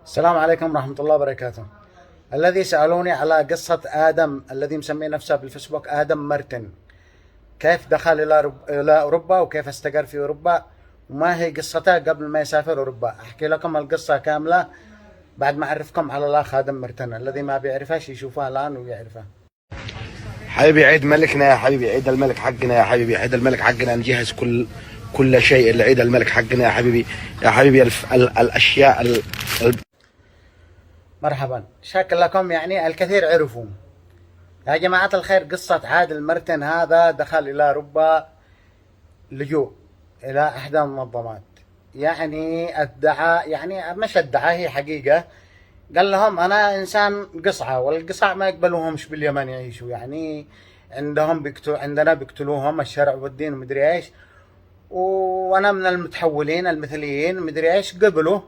السلام عليكم ورحمة الله وبركاته. الذي سألوني على قصة آدم الذي مسمي نفسه بالفيسبوك آدم مرتن، كيف دخل إلى أوروبا وكيف استقر في أوروبا وما هي قصته قبل ما يسافر أوروبا. أحكي لكم القصة كاملة بعد ما أعرفكم على الأخ آدم مرتن. الذي ما بيعرفهش يشوفها الآن ويعرفها. حبيبي عيد ملكنا يا حبيبي، عيد الملك حقنا يا حبيبي، عيد الملك حقنا، نجهز كل شيء لعيد الملك حقنا يا حبيبي. يا حبيبي الاشياء مرحبا، شكر لكم. يعني الكثير عرفوا يا جماعة الخير قصة عادل مرتن. هذا دخل إلى أوروبا لجوء إلى إحدى المنظمات، يعني ادعى، يعني مش ادعى، هي حقيقة. قال لهم أنا إنسان قصعة، والقصع ما يقبلوهمش باليمن يعيشوا، يعني عندنا بيقتلوهم الشرع والدين ومدري إيش، وأنا من المتحولين المثليين مدري إيش. قبلوا،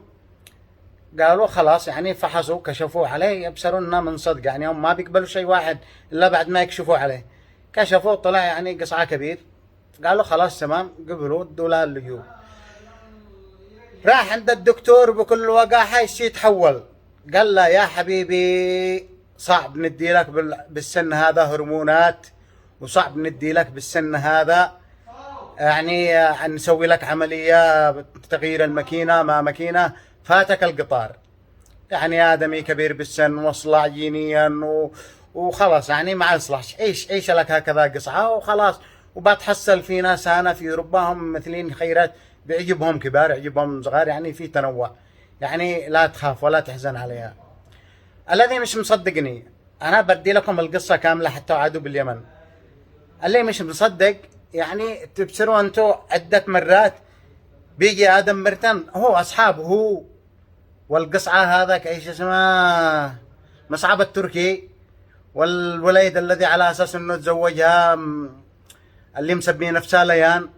قالوا خلاص، يعني فحصوا كشفوا عليه يبصروا انه من صدق، يعني هم ما بيقبلوا شيء واحد الا بعد ما يكشفوا عليه. كشفوا طلع يعني قصعة كبير، قالوا خلاص تمام، قبلوا ادوا له اللجوء. راح عند الدكتور بكل وقاحة يتحول. قال له يا حبيبي صعب ندي لك بالسن هذا هرمونات، وصعب ندي لك بالسن هذا يعني نسوي لك عملية تغيير الماكينة ما ماكينة، فاتك القطار. يعني آدمي كبير بالسن وصلع جينيا وخلاص، يعني ما يصلحش. عيش لك هكذا قصعة وخلاص. وبتحصل في ناس هنا في أوروبا هم مثلين خيرات، بيعجبهم كبار يعجبهم صغار، يعني في تنوع، يعني لا تخاف ولا تحزن عليها. الذي مش مصدقني أنا بدي لكم القصة كاملة حتى وعدوا باليمن. اللي مش مصدق يعني تبصروا أنتوا عدة مرات بيجي آدم مرتن هو أصحابه، هو والقصعة هذاك ايش اسمه، مصعب التركي، والوليد الذي على اساس انه تزوجها اللي مسميه نفسه ليان،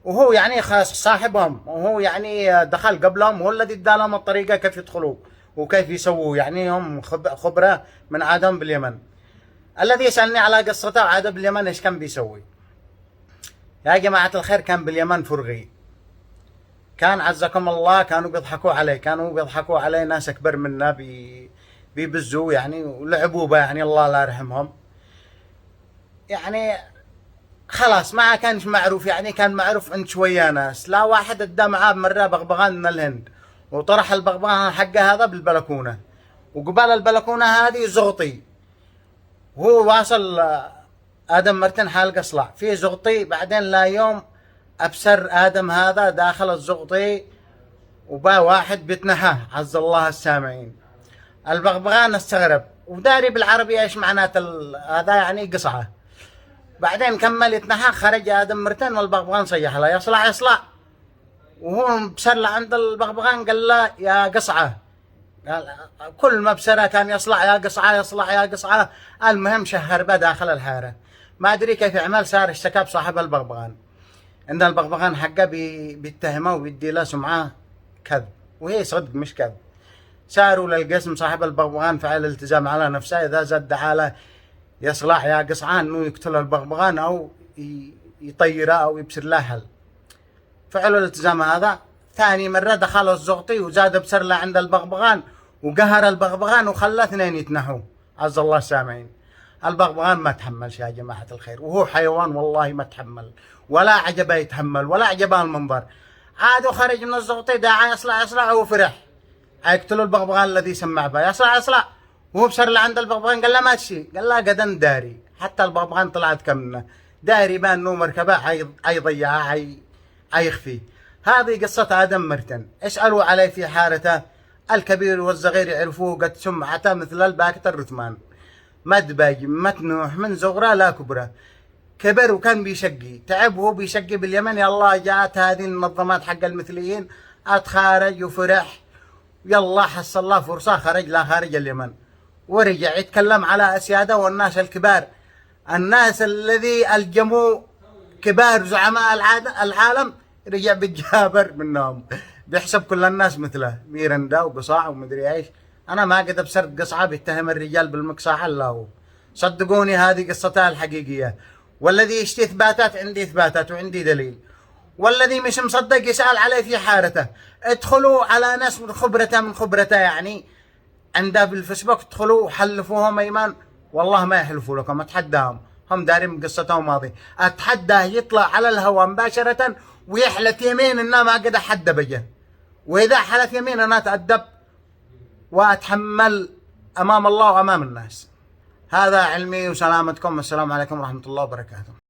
وهو يعني خاص صاحبهم، وهو يعني دخل قبلهم، وهو الذي ادى لهم الطريقه كيف يدخلوا وكيف يسووا، يعني هم خبره من آدم باليمن. الذي يسالني على قصته عاد باليمن ايش كان بيسوي. يا جماعه الخير كان باليمن فرغي، كان عزكم الله كانوا بيضحكوا عليه، كانوا بيضحكوا عليه ناس اكبر منا بيبزوا يعني ولعبوا به، يعني الله لا يرحمهم. يعني خلاص ما كانش معروف، يعني كان معروف عند شويه ناس. لا واحد ادى معاه مره بغبغان من الهند، وطرح البغبغان حقه هذا بالبلكونه، وقبال البلكونه هذه زغطي، وهو واصل آدم مرتن حال قصلع في زغطي. بعدين لا يوم أبصر آدم هذا داخل الزغطي، وبا واحد بيتنحى عز الله السامعين. البغبغان استغرب وداري بالعربي ايش معنات هذا، يعني قصعة. بعدين كمل يتنحى، خرج آدم مرتن والبغبغان صيح له يصلع يصلع، وهو بسر عند البغبغان قال له يا قصعة. قال كل ما بسره كان يصلع يا قصعة يصلع يا قصعة. المهم شهر به داخل الحارة، ما ادري كيف عمل، صار اشتكى بصاحب البغبغان. عند البغبغان حقه بيتهمه وبيدي له سمعة كذب، وهي صدق مش كذب. ساروا للقسم، صاحب البغبغان فعل التزام على نفسه إذا زاد حاله يصلح يا قصعان انه يقتل البغبغان او يطيره او يبصر له حل. فعلوا الالتزام هذا. ثاني مرة دخلوا الزغطي وزاد بسر له عند البغبغان، وقهر البغبغان وخلى اثنين يتنحوا عز الله السامعين. البغبغان ما تحملش يا جماعة الخير، وهو حيوان والله ما تحمل، ولا عجبه يتحمل ولا عجبه المنظر. عاد وخرج من الزغطي داعى يصلع يصلع وفرح يقتلوا البغبغان الذي سمع به يصلع يصلع. وهو بسر لعند البغبغان قال له ما تشي، قال له قدن داري. حتى البغبغان طلعت كمنه داري بان انه مركبه حيضيعها حيخفي. هذه قصة آدم مرتن. اسألوا عليه في حارته، الكبير والصغير يعرفوه قد سمعته مثل الباكت الرثمان، مدبج متنوح من صغره لا كبره. كبر وكان بيشقي، تعب وهو بيشقي باليمن. يا الله جاءت هذه المنظمات حق المثليين، اتخارج وفرح، يلا حصل الله فرصة خرج لا خارج اليمن، ورجع يتكلم على أسياده والناس الكبار، الناس الذي الجموا كبار زعماء العالم، رجع بتجابر منهم، بيحسب كل الناس مثله ميرندا وقصاع ومدري ايش. انا ما قد ابصرت قصعه بيتهم الرجال بالمقصاع الا هو. صدقوني هذه قصتها الحقيقيه، والذي يشتي اثباتات عندي اثباتات وعندي دليل، والذي مش مصدق يسأل عليه في حارته. ادخلوا على ناس من خبرته يعني عنده في الفيسبوك، ادخلوا وحلفوهم ايمان، والله ما يحلفوا لكم، اتحداهم، هم دارين قصتهم ماضي. اتحداه يطلع على الهواء مباشرة ويحلف يمين انه ما قد حد بجه، واذا حلف يمين انا اتأدب واتحمل امام الله وامام الناس. هذا علمي وسلامتكم، والسلام عليكم ورحمة الله وبركاته.